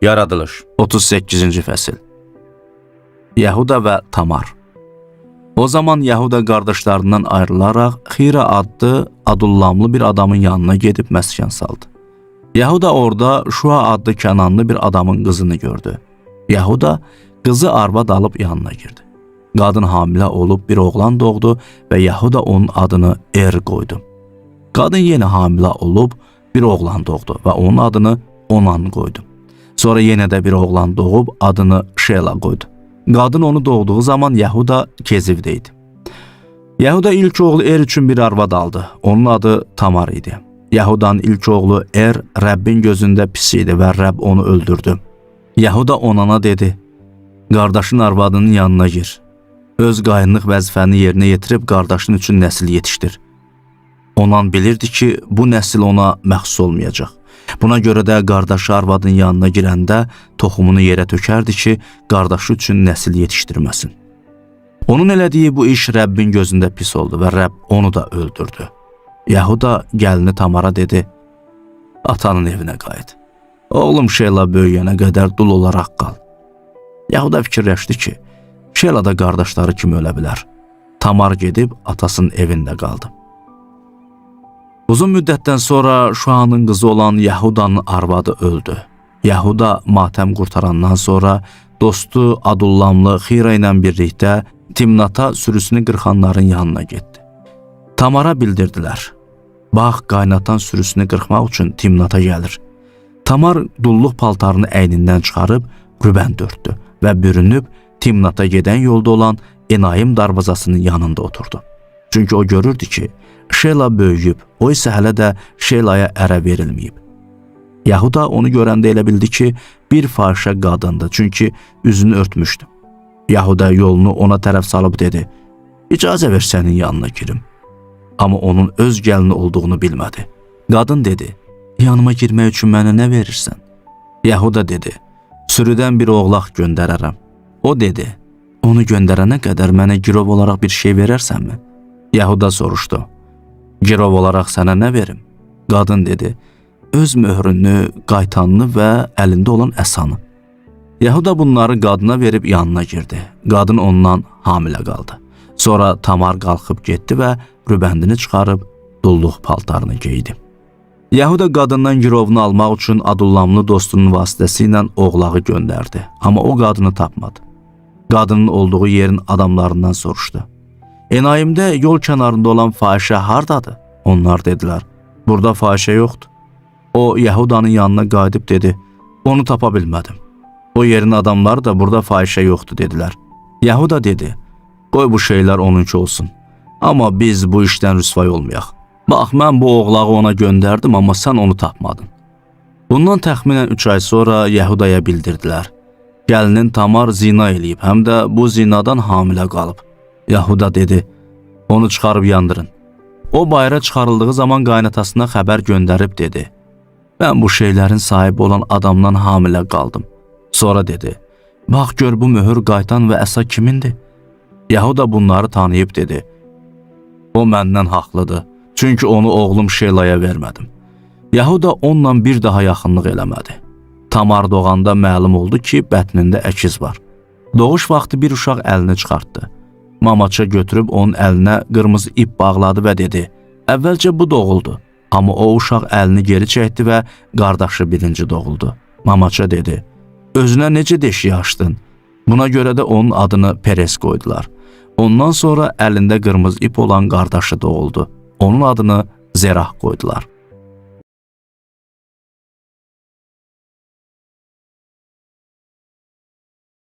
Yaradılış 38-ci fəsil. Yahuda və Tamar. O zaman Yahuda qardaşlarından ayrılaraq Xira adlı Adullamlı bir adamın yanına gedib məskən saldı. Yahuda orada Şua adlı Kənanlı bir adamın qızını gördü. Yahuda qızı arvad alıb yanına girdi. Qadın hamilə olub bir oğlan doğdu və Yahuda onun adını Er qoydu. Qadın yenə hamilə olub bir oğlan doğdu və onun adını Onan qoydu. Sonra yenə də bir oğlan doğub adını Şela qoydu. Qadın onu doğduğu zaman Yahuda Kezivdə idi. Yahuda ilk oğlu Er üçün bir arvad aldı. Onun adı Tamar idi. Yahudanın ilk oğlu Er Rəbbin gözündə pis idi və Rəbb onu öldürdü. Yahuda Onana dedi: "Qardaşın arvadının yanına gir. Öz qayınlıq vəzifəni yerinə yetirib qardaşın üçün nəsil yetişdir." Onan bilirdi ki, bu nəsil ona məxsus olmayacaq. Buna görə də qardaşı arvadın yanına girəndə toxumunu yerə tökərdi ki, qardaşı üçün nəsil yetişdirməsin. Onun elədiyi bu iş Rəbbin gözündə pis oldu və Rəbb onu da öldürdü. Yahuda gəlini Tamara dedi: "Atanın evinə qayıt. Oğlum Şela böyüyənə qədər dul olaraq qal." Yahuda fikirləşdi ki, Şela da qardaşları kimi ölə bilər. Tamar gedib atasının evində qaldı. Uzun müddətdən sonra Şuanın qızı olan Yahudanın arvadı öldü. Yahuda matəm qurtarandan sonra dostu Adullamlı Xira ilə birlikdə Timnata sürüsünü qırxanların yanına getdi. Tamara bildirdilər: "Bax, qaynatan sürüsünü qırxmaq üçün Timnata gəlir." Tamar dulluq paltarını əynindən çıxarıb rübən dörtdü və bürünüb Timnata gedən yolda olan Enayim darvazasının yanında oturdu. Çünki o görürdü ki, Şela böyüyüb, o isə hələ də Şelaya ərə verilməyib. Yahuda onu görəndə elə bildi ki, bir fahişə qadındır, çünki üzünü örtmüşdü. Yahuda yolunu ona tərəf salıb dedi: "İcazə ver sənin yanına girim." Amma onun öz gəlini olduğunu bilmədi. Qadın dedi: "Yanıma girmək üçün mənə nə verirsən?" Yahuda dedi: "Sürüdən bir oğlaq göndərərəm." O dedi: "Onu göndərənə qədər mənə girov olaraq bir şey verərsənmi?" Yahuda soruşdu: "Girov olaraq sənə nə verim?" Qadın dedi: "Öz möhrünü, qaytanını və əlində olan əsanı." Yahuda bunları qadına verib yanına girdi. Qadın ondan hamilə qaldı. Sonra Tamar qalxıb getdi və rübəndini çıxarıb dulluq paltarını geydi. Yahuda qadından girovunu almaq üçün Adullamlı dostunun vasitəsilə oğlağı göndərdi. Amma o qadını tapmadı. Qadının olduğu yerin adamlarından soruşdu: "Enayimdə yol kənarında olan fahişə hardadır?" Onlar dedilər: "Burada fahişə yoxdur." O Yahudanın yanına qayıdıb dedi: "Onu tapa bilmədim. O yerin adamları da burada fahişə yoxdur dedilər." Yahuda dedi: "Qoy bu şeylər onunki olsun. Amma biz bu işdən rüsvay olmayaq. Bax, mən bu oğlağı ona göndərdim, amma sən onu tapmadın." Bundan təxminən 3 ay sonra Yahudaya bildirdilər: "Gəlinin Tamar zina eləyib, həm də bu zinadan hamilə qalıb." Yahuda dedi: "Onu çıxarıb yandırın." O bayıra çıxarıldığı zaman qaynatasına xəbər göndərib dedi: "Mən bu şeylərin sahibi olan adamdan hamilə qaldım." Sonra dedi: "Bax, gör bu möhür, qaytan və əsa kimindir?" Yahuda bunları tanıyıb dedi: "O məndən haqlıdır, çünki onu oğlum Şelaya vermədim." Yahuda onunla bir daha yaxınlıq eləmədi. Tamar doğanda məlum oldu ki, bətnində əkiz var. Doğuş vaxtı bir uşaq əlini çıxartdı. Mamaça götürüb onun əlinə qırmızı ip bağladı və dedi: "Əvvəlcə bu doğuldu." Amma o uşaq əlini geri çəkdi və qardaşı birinci doğuldu. Mamaça dedi: "Özünə necə deşiyi açdın?" Buna görə də onun adını Peres qoydular. Ondan sonra əlində qırmızı ip olan qardaşı doğuldu. Onun adını Zerah qoydular.